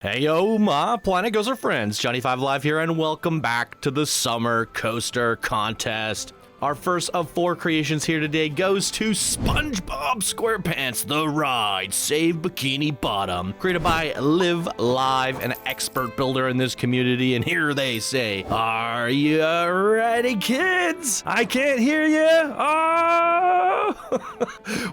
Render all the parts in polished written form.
Hey yo, my Planet Gozer friends, Johnny 5 Live here, and welcome back to the Summer Coaster Contest. Our first of 4 creations here today goes to Spongebob SquarePants The Ride Save Bikini Bottom, created by LivLive, an expert builder in this community, and here they say, "Are you ready, kids? I can't hear you. Oh!"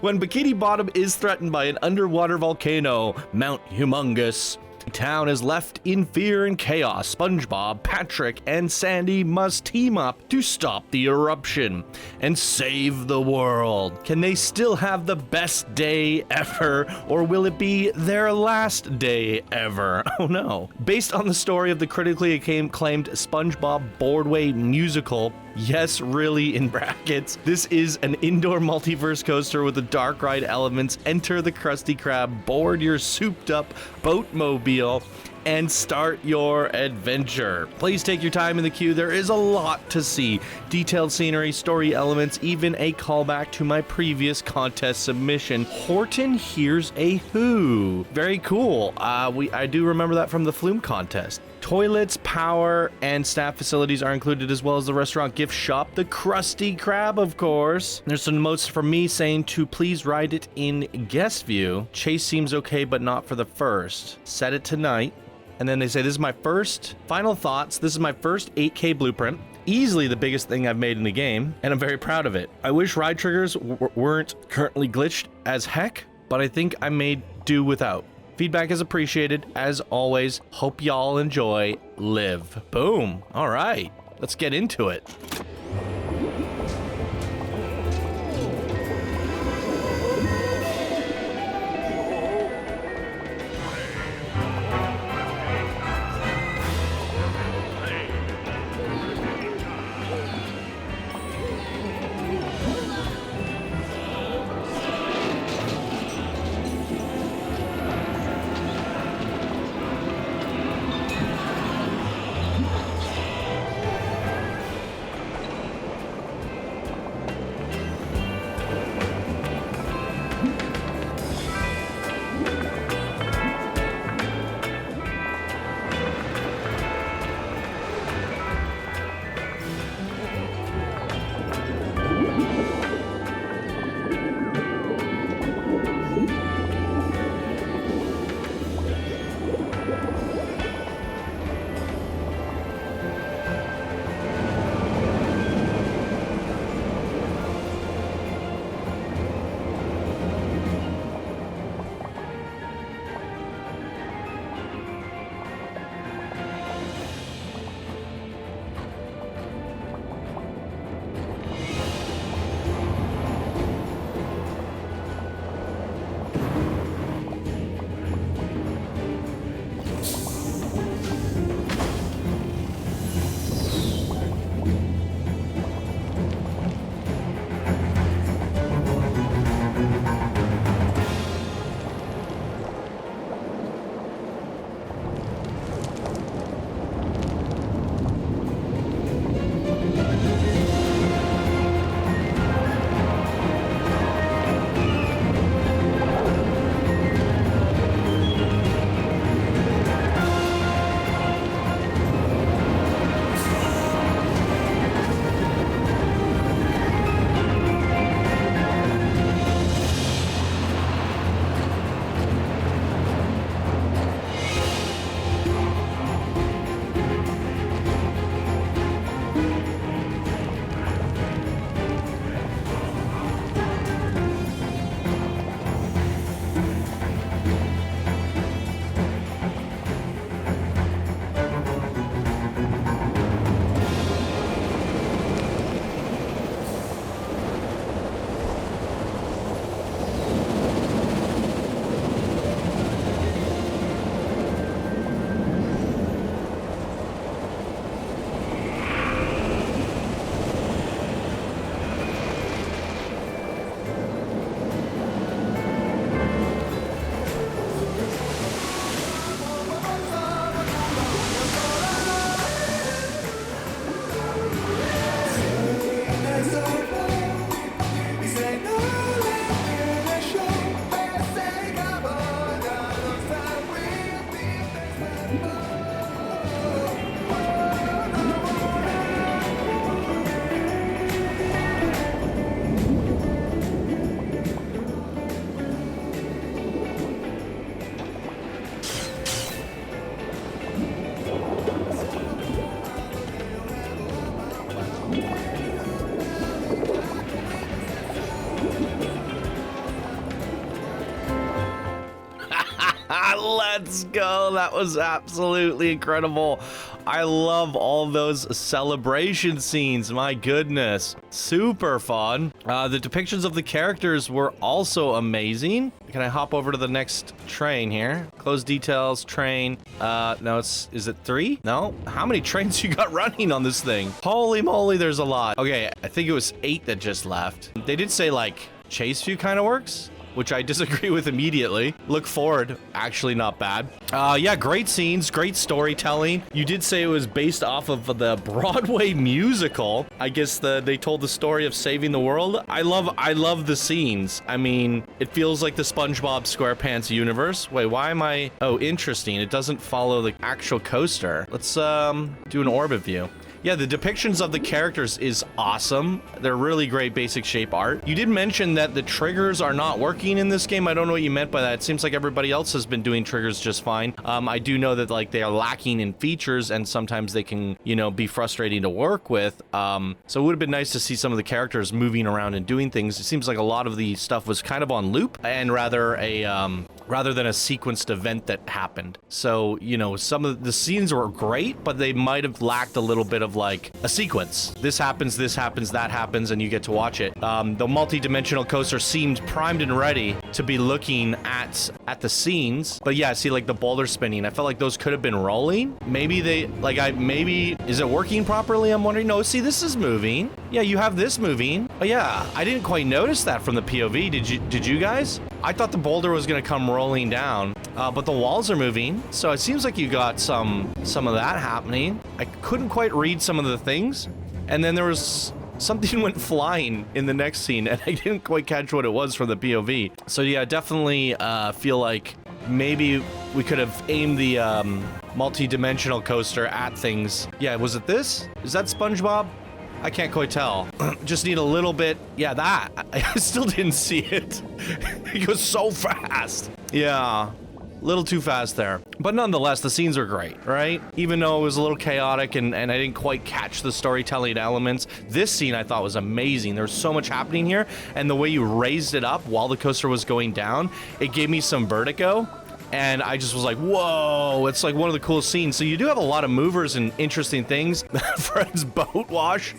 When Bikini Bottom is threatened by an underwater volcano, Mount Humongous, town is left in fear and chaos. SpongeBob, Patrick, and Sandy must team up to stop the eruption and save the world. Can they still have the best day ever, or will it be their last day ever? Oh no. Based on the story of the critically acclaimed SpongeBob Broadway musical, yes, really, in brackets, this is an indoor multiverse coaster with the dark ride elements. Enter the Krusty Krab, board your souped up boatmobile, and start your adventure. Please take your time in the queue. There is a lot to see. Detailed scenery, story elements, even a callback to my previous contest submission. Horton hears a who. Very cool. I do remember that from the Flume contest. Toilets, power, and staff facilities are included, as well as the restaurant gift shop, the Krusty Krab, of course. There's some notes from me saying to please ride it in guest view. Chase seems okay, but not for the first. Set it tonight. And then they say, this is my first, final thoughts, this is my first 8K blueprint. Easily the biggest thing I've made in the game, and I'm very proud of it. I wish ride triggers weren't currently glitched as heck, but I think I made do without. Feedback is appreciated, as always. Hope y'all enjoy Live. Boom. All right, let's get into it. Let's go. That was absolutely incredible. I love all those celebration scenes. My goodness. Super fun. The depictions of the characters were also amazing. Can I hop over to the next train here? Close details, train. No, is it 3? No? How many trains you got running on this thing? Holy moly, there's a lot. Okay, I think it was 8 that just left. They did say, like, chase view kind of works, which I disagree with immediately. Look forward, actually not bad. Yeah, great scenes, great storytelling. You did say it was based off of the Broadway musical. I guess they told the story of saving the world. I love the scenes. I mean, it feels like the SpongeBob SquarePants universe. Wait, why am I? Oh, interesting. It doesn't follow the actual coaster. Let's do an orbit view. Yeah, the depictions of the characters is awesome. They're really great basic shape art. You did mention that the triggers are not working in this game. I don't know what you meant by that. It seems like everybody else has been doing triggers just fine. I do know that like they are lacking in features and sometimes they can, you know, be frustrating to work with. So it would have been nice to see some of the characters moving around and doing things. It seems like a lot of the stuff was kind of on loop and rather than a sequenced event that happened. So, you know, some of the scenes were great, but they might have lacked a little bit of like a sequence. This happens, that happens, and you get to watch it. The multi-dimensional coaster seemed primed and ready to be looking at the scenes. But yeah, see, like the boulder spinning, I felt like those could have been rolling. Maybe is it working properly? I'm wondering. No, see, this is moving. Yeah, you have this moving. But yeah, I didn't quite notice that from the POV. Did you guys? I thought the boulder was gonna come rolling down, but the walls are moving, so it seems like you got some of that happening. I couldn't quite read some of the things, and then there was something went flying in the next scene, and I didn't quite catch what it was from the POV. So yeah, definitely feel like maybe we could have aimed the multi-dimensional coaster at things. Yeah, was it this? Is that SpongeBob? I can't quite tell. Just need a little bit. Yeah, that. I still didn't see it. It goes so fast. Yeah, a little too fast there. But nonetheless, the scenes are great, right? Even though it was a little chaotic and I didn't quite catch the storytelling elements, this scene I thought was amazing. There was so much happening here, and the way you raised it up while the coaster was going down, it gave me some vertigo. And I just was like, whoa, it's like one of the coolest scenes. So you do have a lot of movers and interesting things. Fred's boat wash.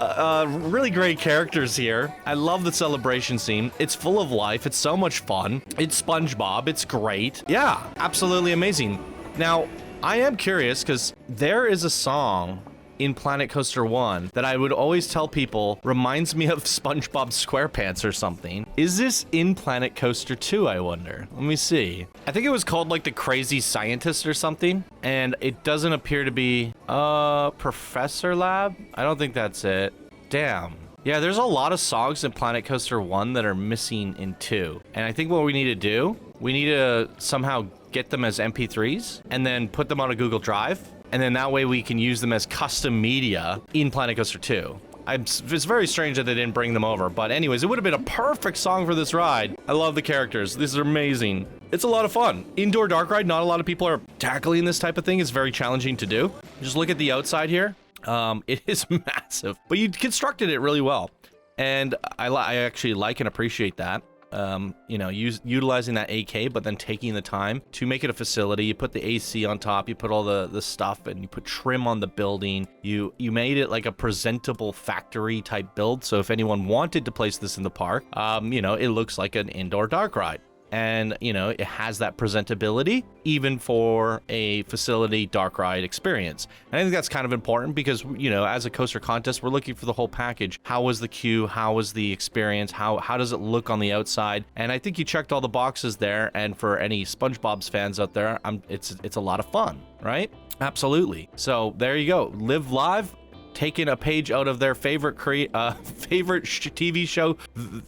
Really great characters here. I love the celebration scene. It's full of life. It's so much fun. It's SpongeBob. It's great. Yeah, absolutely amazing. Now, I am curious because there is a song in Planet Coaster 1 that I would always tell people reminds me of SpongeBob SquarePants or something. Is this in Planet Coaster 2, I wonder? Let me see. I think it was called like the Crazy Scientist or something, and it doesn't appear to be Professor Lab. I don't think that's it. Damn. Yeah, there's a lot of songs in Planet Coaster 1 that are missing in 2. And I think what we need to do, we need to somehow get them as MP3s and then put them on a Google Drive. And then that way we can use them as custom media in Planet Coaster 2. It's very strange that they didn't bring them over. But anyways, it would have been a perfect song for this ride. I love the characters. These are amazing. It's a lot of fun. Indoor dark ride, not a lot of people are tackling this type of thing. It's very challenging to do. Just look at the outside here. It is massive. But you constructed it really well. And I actually like and appreciate that. You know, utilizing that AK, but then taking the time to make it a facility. You put the AC on top, you put all the stuff, and you put trim on the building. You made it like a presentable factory type build. So if anyone wanted to place this in the park, you know, it looks like an indoor dark ride. And, you know, it has that presentability even for a facility dark ride experience. And I think that's kind of important because, you know, as a coaster contest, we're looking for the whole package. How was the queue? How was the experience? How does it look on the outside? And I think you checked all the boxes there. And for any SpongeBob's fans out there, it's a lot of fun, right? Absolutely. So there you go. LivLive, taking a page out of their favorite TV show,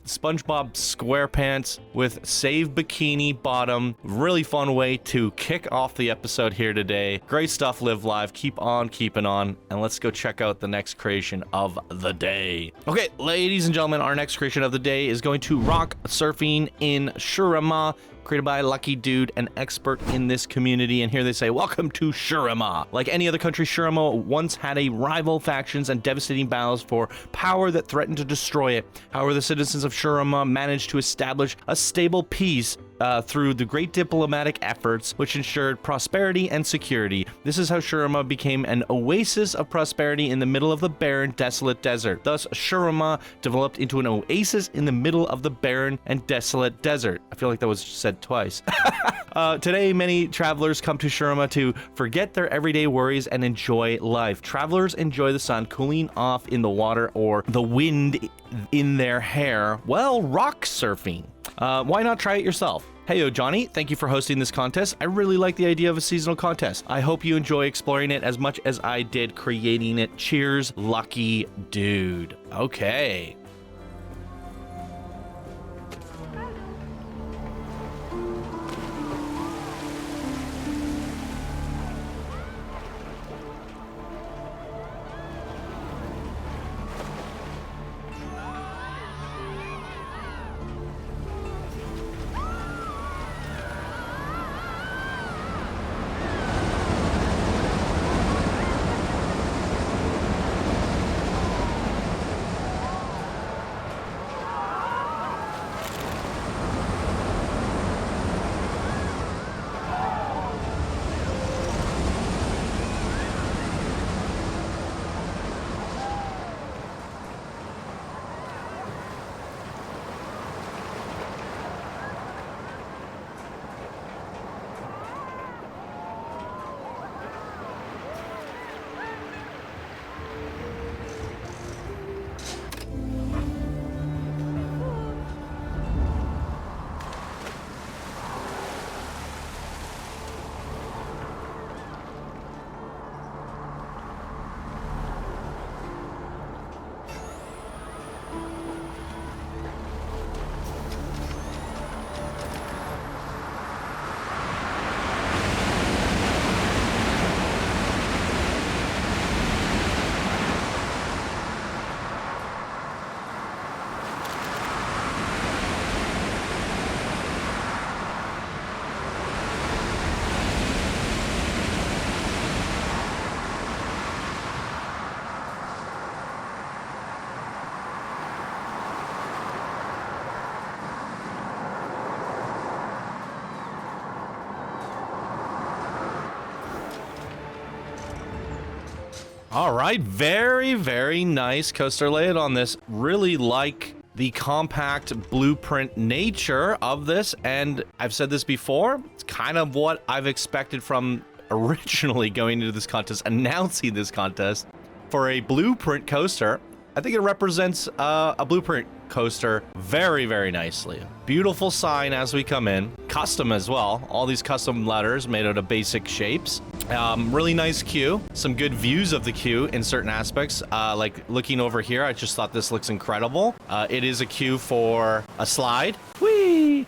SpongeBob SquarePants, with Save Bikini Bottom. Really fun way to kick off the episode here today. Great stuff, LivLive. Keep on keeping on, and let's go check out the next creation of the day. Okay, ladies and gentlemen, our next creation of the day is going to rock surfing in Shurima, created by LuckyDude, an expert in this community. And here they say, welcome to Shurima. Like any other country, Shurima once had a rival factions and devastating battles for power that threatened to destroy it. However, the citizens of Shurima managed to establish a stable peace through the great diplomatic efforts which ensured prosperity and security. This is how Shurima became an oasis of prosperity in the middle of the barren, desolate desert. Thus, Shurima developed into an oasis in the middle of the barren and desolate desert. I feel like that was said twice. Today, many travelers come to Shurima to forget their everyday worries and enjoy life. Travelers enjoy the sun cooling off in the water or the wind in their hair while rock surfing. Why not try it yourself? Heyo, Johnny, thank you for hosting this contest. I really like the idea of a seasonal contest. I hope you enjoy exploring it as much as I did creating it. Cheers, Lucky Dude. Okay. All right, very, very nice coaster layout on this. Really like the compact blueprint nature of this, and I've said this before, it's kind of what I've expected from originally going into this contest, announcing this contest. For a blueprint coaster, I think it represents a blueprint coaster very, very nicely. Beautiful sign as we come in. Custom as well. All these custom letters made out of basic shapes. Really nice queue. Some good views of the queue in certain aspects. Like looking over here, I just thought this looks incredible. It is a queue for a slide. Whee!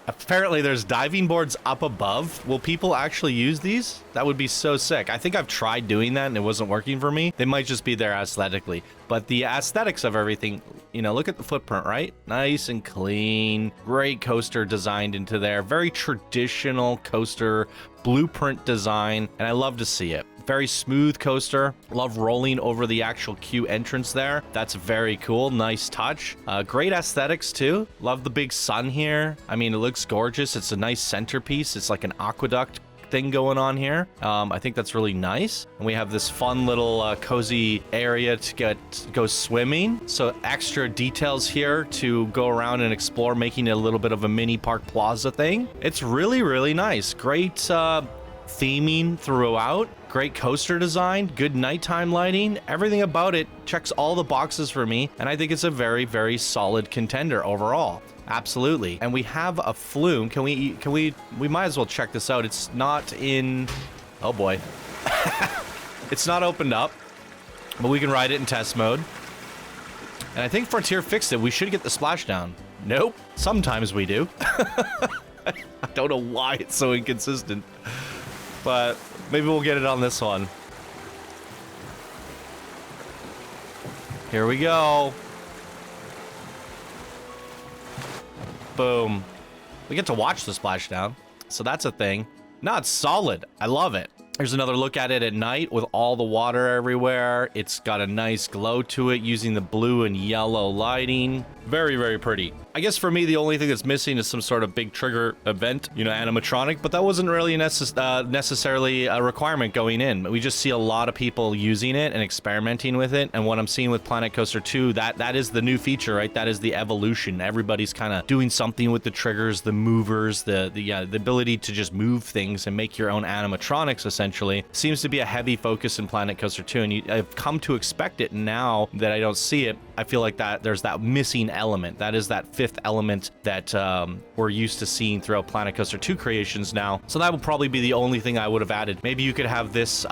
Apparently there's diving boards up above. Will people actually use these? That would be so sick. I think I've tried doing that and it wasn't working for me. They might just be there aesthetically. But the aesthetics of everything, you know, look at the footprint, right? Nice and clean. Great coaster designed into there. Very traditional coaster blueprint design. And I love to see it. Very smooth coaster. Love rolling over the actual queue entrance there. That's very cool. Nice touch. Great aesthetics too. Love the big sun here. I mean, it looks gorgeous. It's a nice centerpiece. It's like an aqueduct thing going on here. I think that's really nice. And we have this fun little cozy area to go swimming. So extra details here to go around and explore, making it a little bit of a mini park plaza thing. It's really, really nice. Great theming throughout. Great coaster design, good nighttime lighting, everything about it checks all the boxes for me, and I think it's a very, very solid contender overall. Absolutely. And we have a flume. We might as well check this out. It's not in, oh boy. It's not opened up, but we can ride it in test mode. And I think Frontier fixed it. We should get the splashdown. Nope. Sometimes we do. I don't know why it's so inconsistent, but maybe we'll get it on this one. Here we go. Boom. We get to watch the splashdown, so that's a thing. No, it's solid. I love it. Here's another look at it at night with all the water everywhere. It's got a nice glow to it using the blue and yellow lighting. Very, very pretty. I guess for me, the only thing that's missing is some sort of big trigger event, you know, animatronic, but that wasn't really necessarily a requirement going in. We just see a lot of people using it and experimenting with it, and what I'm seeing with Planet Coaster 2, that is the new feature, right? That is the evolution. Everybody's kind of doing something with the triggers, the movers, the ability to just move things and make your own animatronics, essentially. Seems to be a heavy focus in Planet Coaster 2, and I've come to expect it. Now that I don't see it, I feel like that there's that missing element. That is that fifth element that we're used to seeing throughout Planet Coaster 2 creations now. So that would probably be the only thing I would have added. Maybe you could have this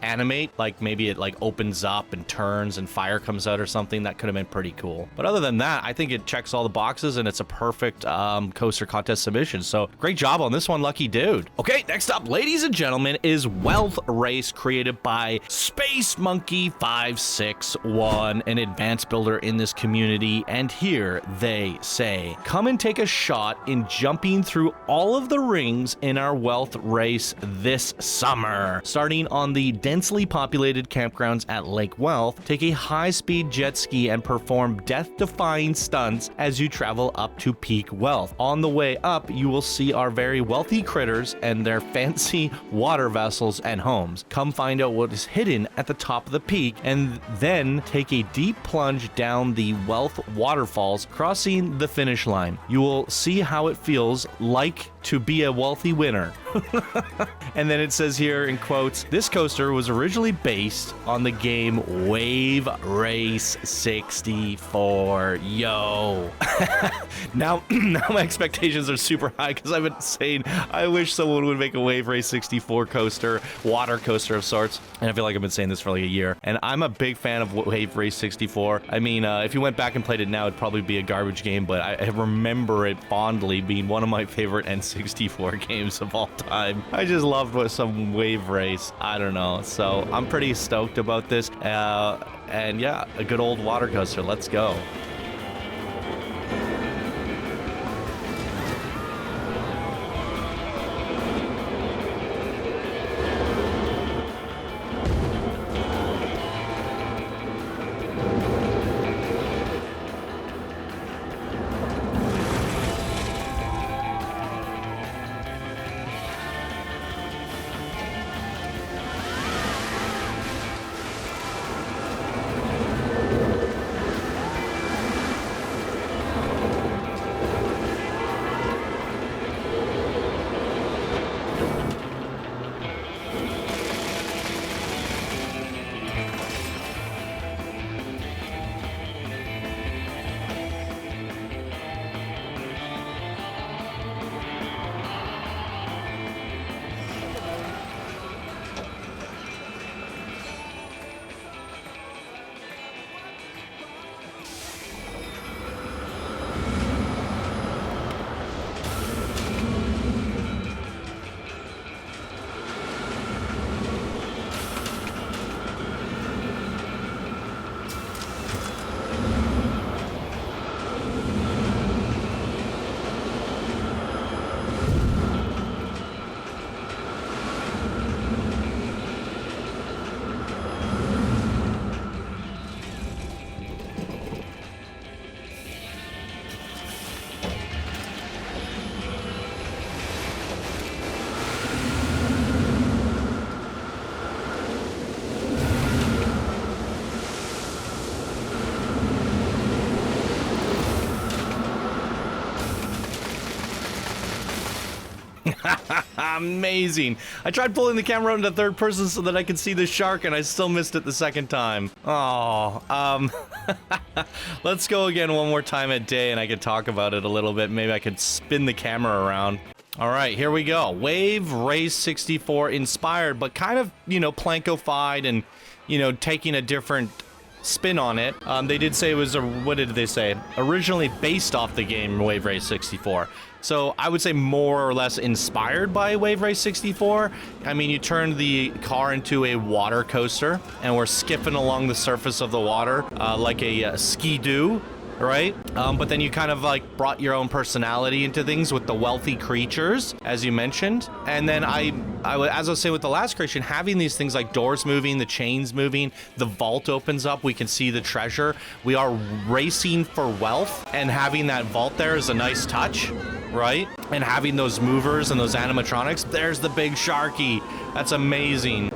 animate, like maybe it like opens up and turns and fire comes out or something. That could have been pretty cool. But other than that, I think it checks all the boxes and it's a perfect coaster contest submission. So great job on this one, Lucky Dude. Okay, next up, ladies and gentlemen, is Wealth Race, created by Space Monkey 561, an advanced builder in this community. And here they say, come and take a shot in jumping through all of the rings in our Wealth Race this summer. Starting on the densely populated campgrounds at Lake Wealth, take a high-speed jet ski and perform death-defying stunts as you travel up to peak Wealth. On the way up, you will see our very wealthy critters and their fancy water vessels and homes. Come find out what is hidden at the top of the peak, and then take a deep plunge down the Wealth waterfalls, crossing the finish line. You will see how it feels like to be a wealthy winner. And then it says here in quotes, this coaster was originally based on the game Wave Race 64. Yo. now my expectations are super high because I've been saying I wish someone would make a Wave Race 64 coaster, water coaster of sorts. And I feel like I've been saying this for like a year. And I'm a big fan of Wave Race 64. I mean, if you went back and played it now, it'd probably be a garbage game, but I remember it fondly being one of my favorite N64 games of all time. I just loved some Wave Race. I don't know. So I'm pretty stoked about this. And yeah, a good old water coaster. Let's go. Amazing. I tried pulling the camera into third person so that I could see the shark, and I still missed it the second time. Oh, let's go again one more time a day, and I could talk about it a little bit. Maybe I could spin the camera around. All right, here we go. Wave Race 64 inspired, but kind of, you know, Planko-fied and, you know, taking a different spin on it. They did say it was, what did they say? Originally based off the game Wave Race 64. So I would say more or less inspired by Wave Race 64. I mean, you turned the car into a water coaster, and we're skipping along the surface of the water like a ski-doo. right? But then you kind of like brought your own personality into things with the wealthy creatures, as you mentioned. And then as I was saying with the last creation, having these things like doors moving, the chains moving, the vault opens up, we can see the treasure. We are racing for wealth, and having that vault there is a nice touch, right? And having those movers and those animatronics, there's the big Sharky. That's amazing.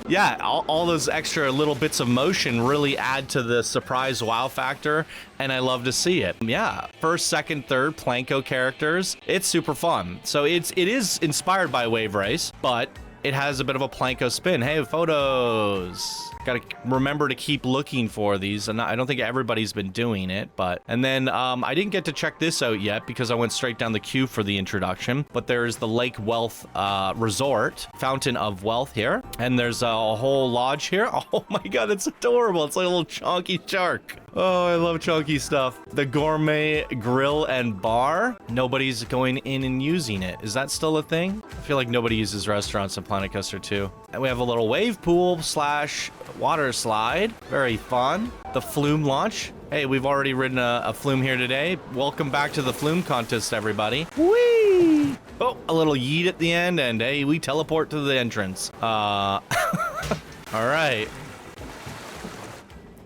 Yeah, all those extra little bits of motion really add to the surprise wow factor, and I love to see it. Yeah, first, second, third Planko characters. It's super fun. So it is inspired by Wave Race, but it has a bit of a Planko spin. Hey, photos. Gotta remember to keep looking for these, and I don't think everybody's been doing it, but... And then I didn't get to check this out yet because I went straight down the queue for the introduction, but there's the Lake Wealth Resort, Fountain of Wealth here, and there's a whole lodge here. Oh my god, it's adorable. It's like a little chunky shark. Oh, I love chunky stuff. The Gourmet Grill and Bar. Nobody's going in and using it. Is that still a thing? I feel like nobody uses restaurants in Planet Coaster 2. And we have a little wave pool slash water slide. Very fun. The Flume launch. Hey, we've already ridden a Flume here today. Welcome back to the Flume contest, everybody. Whee! Oh, a little yeet at the end, and hey, we teleport to the entrance. All right.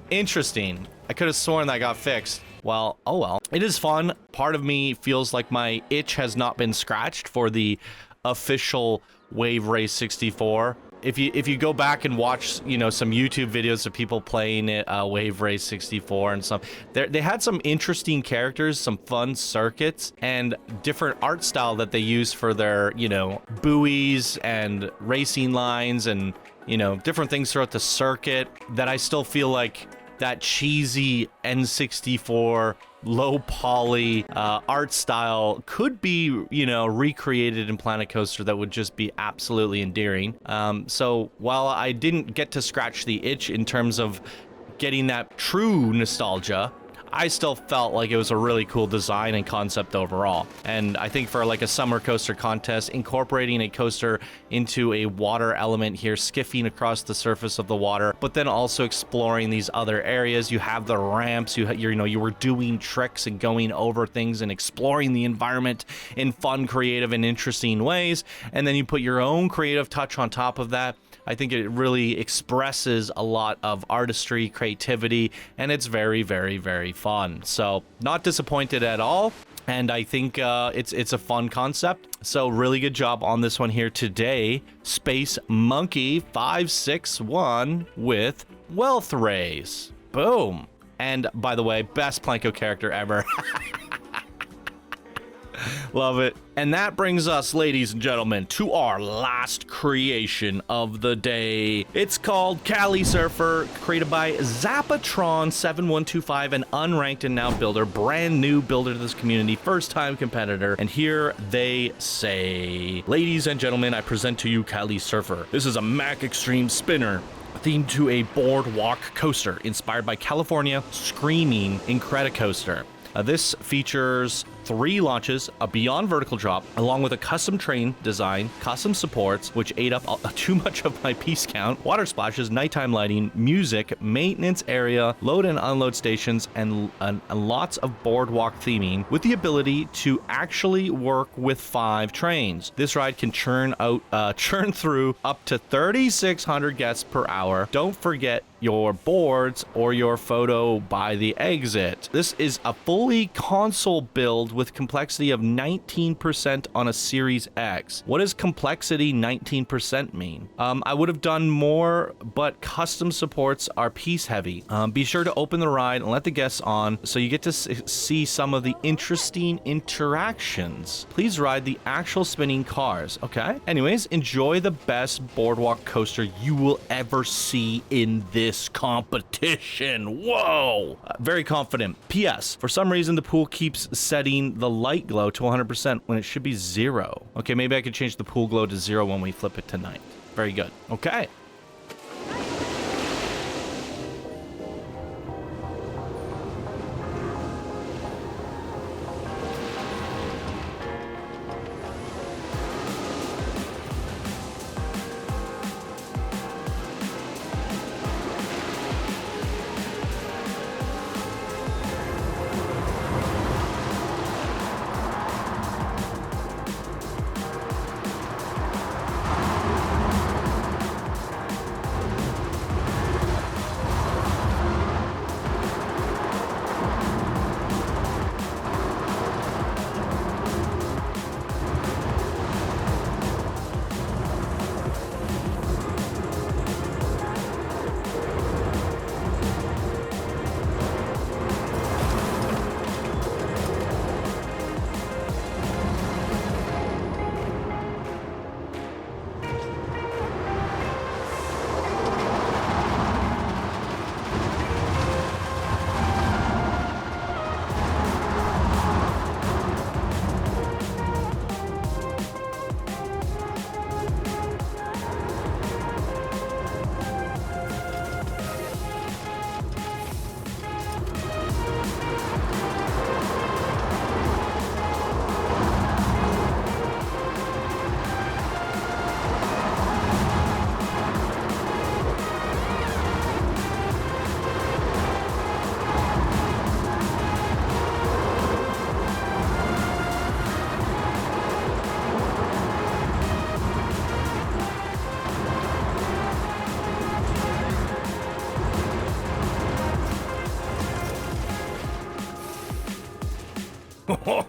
Interesting. I could have sworn that got fixed. Well, oh well. It is fun. Part of me feels like my itch has not been scratched for the official Wave Race 64. If you go back and watch, you know, some YouTube videos of people playing it, Wave Race 64 and some, they had some interesting characters, some fun circuits, and different art style that they use for their, you know, buoys and racing lines and, you know, different things throughout the circuit that I still feel like that cheesy N64 low poly art style could be, you know, recreated in Planet Coaster. That would just be absolutely endearing. So while I didn't get to scratch the itch in terms of getting that true nostalgia, I still felt like it was a really cool design and concept overall. And I think for like a summer coaster contest, incorporating a coaster into a water element here, skiffing across the surface of the water, but then also exploring these other areas. You have the ramps, you were doing tricks and going over things and exploring the environment in fun, creative, and interesting ways. And then you put your own creative touch on top of that. I think it really expresses a lot of artistry, creativity, and it's very, very, very fun. So not disappointed at all. And I think it's a fun concept. So really good job on this one here today. Space Monkey 561 with Wealth Race. Boom. And by the way, best Planko character ever. Love it. And that brings us, ladies and gentlemen, to our last creation of the day. It's called Cali Surfer, created by Zapatron7125, an unranked and now builder, brand new builder to this community, first time competitor. And here they say, ladies and gentlemen, I present to you Cali Surfer. This is a Mac Extreme spinner themed to a boardwalk coaster inspired by California Screaming Incredicoaster. This features 3 launches, a beyond vertical drop, along with a custom train design, custom supports, which ate up too much of my piece count, water splashes, nighttime lighting, music, maintenance area, load and unload stations, and lots of boardwalk theming, with the ability to actually work with 5 trains. This ride can churn through up to 3,600 guests per hour. Don't forget your boards or your photo by the exit. This is a fully console build with complexity of 19% on a Series X. What does complexity 19% mean? I would have done more, but custom supports are piece heavy. Be sure to open the ride and let the guests on so you get to see some of the interesting interactions. Please ride the actual spinning cars. Okay. Anyways, enjoy the best boardwalk coaster you will ever see in this competition. Whoa! Very confident. P.S. For some reason, the pool keeps setting the light glow to 100% when it should be 0. Okay, maybe I could change the pool glow to 0 when we flip it tonight. Very good. Okay.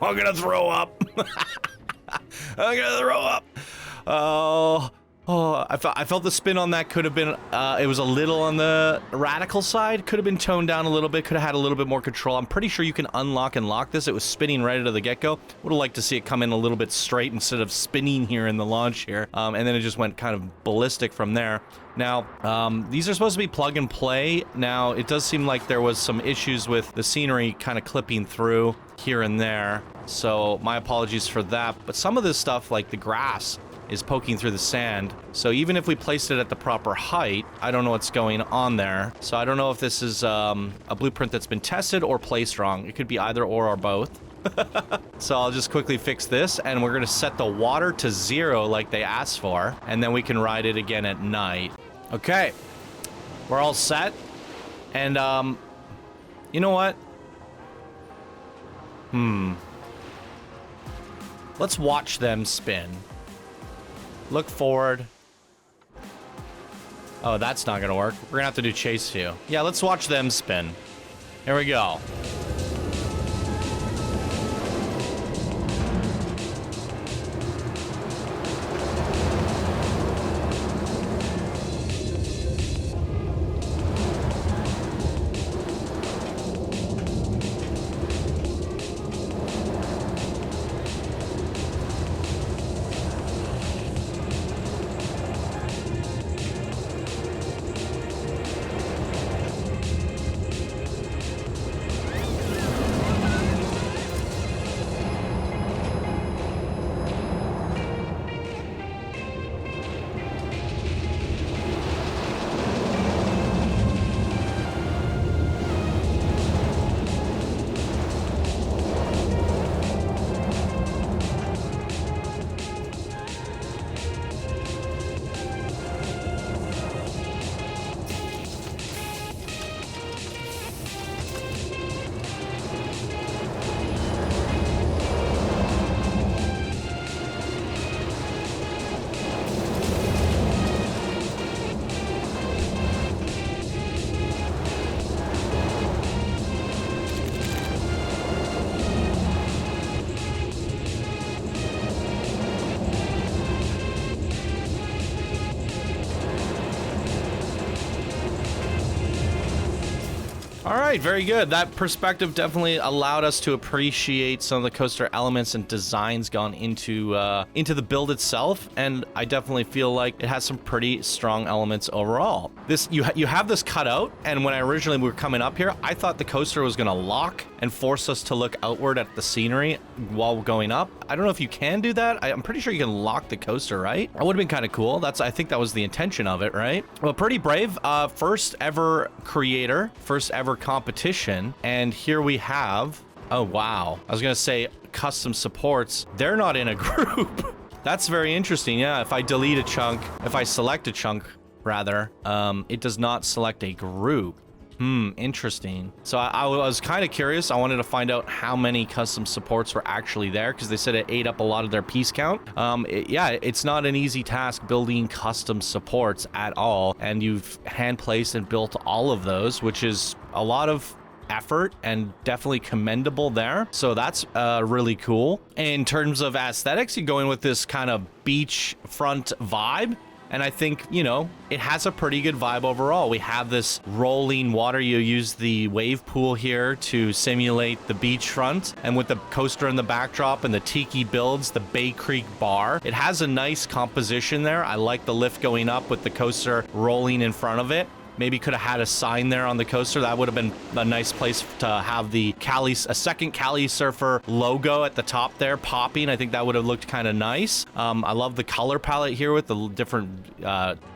I'm gonna throw up. I'm gonna throw up. Oh, I felt the spin on that could have been, it was a little on the radical side. Could have been toned down a little bit, could have had a little bit more control. I'm pretty sure you can unlock and lock this. It was spinning right out of the get-go. Would have liked to see it come in a little bit straight instead of spinning here in the launch here. And then it just went kind of ballistic from there. Now, these are supposed to be plug and play. Now, it does seem like there was some issues with the scenery kind of clipping through here and there. So my apologies for that. But some of this stuff, like the grass, is poking through the sand. So even if we placed it at the proper height, I don't know what's going on there. So I don't know if this is a blueprint that's been tested or placed wrong. It could be either or both. So I'll just quickly fix this, and we're gonna set the water to 0 like they asked for, and then we can ride it again at night. Okay, we're all set. And you know what? Let's watch them spin. Look forward. Oh, that's not gonna work. We're gonna have to do chase view. Yeah, let's watch them spin. Here we go. All right, very good. That perspective definitely allowed us to appreciate some of the coaster elements and designs gone into the build itself, and I definitely feel like it has some pretty strong elements overall. This you have this cutout, and when I originally were coming up here, I thought the coaster was gonna lock and force us to look outward at the scenery while going up. I don't know if you can do that. I'm pretty sure you can lock the coaster, right? That would have been kind of cool. I think that was the intention of it, right? Well, pretty brave. First ever creator, first ever competition, and here we have, oh wow, I was gonna say custom supports. They're not in a group. That's very interesting. Yeah, if I delete a chunk, if I select a chunk rather, it does not select a group. Interesting. So I was kind of curious. I wanted to find out how many custom supports were actually there, because they said it ate up a lot of their piece count. Yeah, it's not an easy task building custom supports at all, and you've hand placed and built all of those, which is a lot of effort and definitely commendable there. So that's really cool. In terms of aesthetics, you go in with this kind of beachfront vibe. And I think, you know, it has a pretty good vibe overall. We have this rolling water. You use the wave pool here to simulate the beachfront. And with the coaster in the backdrop and the tiki builds, the Bay Creek bar, it has a nice composition there. I like the lift going up with the coaster rolling in front of it. Maybe could have had a sign there on the coaster. That would have been a nice place to have the Cali, a second Cali Surfer logo at the top there popping. I think that would have looked kind of nice. I love the color palette here with the different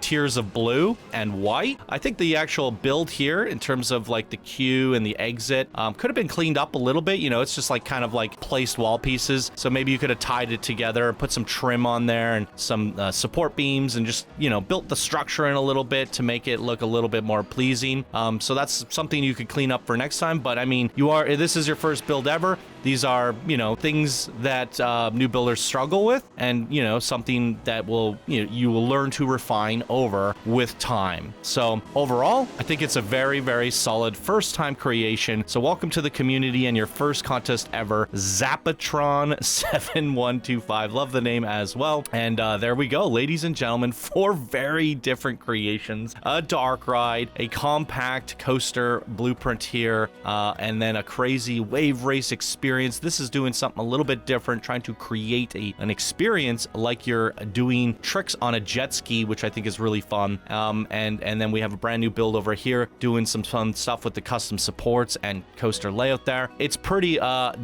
tiers of blue and white. I think the actual build here in terms of like the queue and the exit could have been cleaned up a little bit. You know, it's just like kind of like placed wall pieces. So maybe you could have tied it together, put some trim on there and some support beams, and just, you know, built the structure in a little bit to make it look a little bit more pleasing. So that's something you could clean up for next time. But I mean, this is your first build ever. These are, you know, things that new builders struggle with, and, you know, something that will, you will learn to refine over with time. So overall, I think it's a very, very solid first time creation. So welcome to the community and your first contest ever, Zapatron7125. Love the name as well. And there we go, ladies and gentlemen, 4 very different creations: a dark ride, a compact coaster blueprint here, and then a crazy wave race experience. This is doing something a little bit different, trying to create an experience like you're doing tricks on a jet ski, which I think is really fun. And then we have a brand new build over here doing some fun stuff with the custom supports and coaster layout there. It's pretty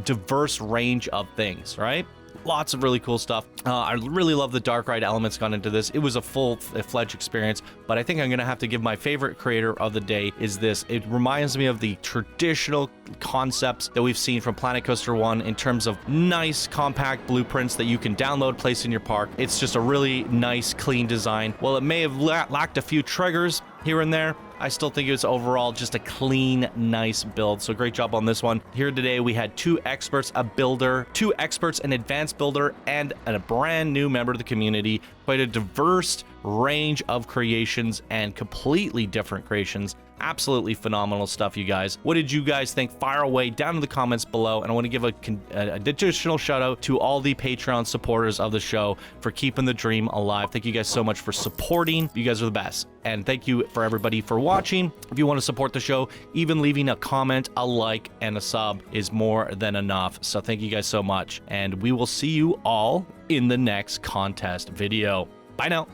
diverse range of things, right? Lots of really cool stuff. I really love the dark ride elements gone into this. It was a full-fledged experience, but I think I'm gonna have to give my favorite creator of the day is this. It reminds me of the traditional concepts that we've seen from Planet Coaster 1 in terms of nice compact blueprints that you can download, place in your park. It's just a really nice, clean design. While it may have lacked a few triggers here and there, I still think it was overall just a clean, nice build. So great job on this one. Here today, we had 2 experts, a builder, 2 experts, an advanced builder, and a brand new member of the community. Quite a diverse range of creations and completely different creations. Absolutely phenomenal stuff, you guys. What did you guys think? Fire away down in the comments below. And I want to give an additional shout out to all the Patreon supporters of the show for keeping the dream alive. Thank you guys so much for supporting. You guys are the best. And thank you for everybody for watching. If you want to support the show, even leaving a comment, a like, and a sub is more than enough. So thank you guys so much. And we will see you all in the next contest video. Bye now.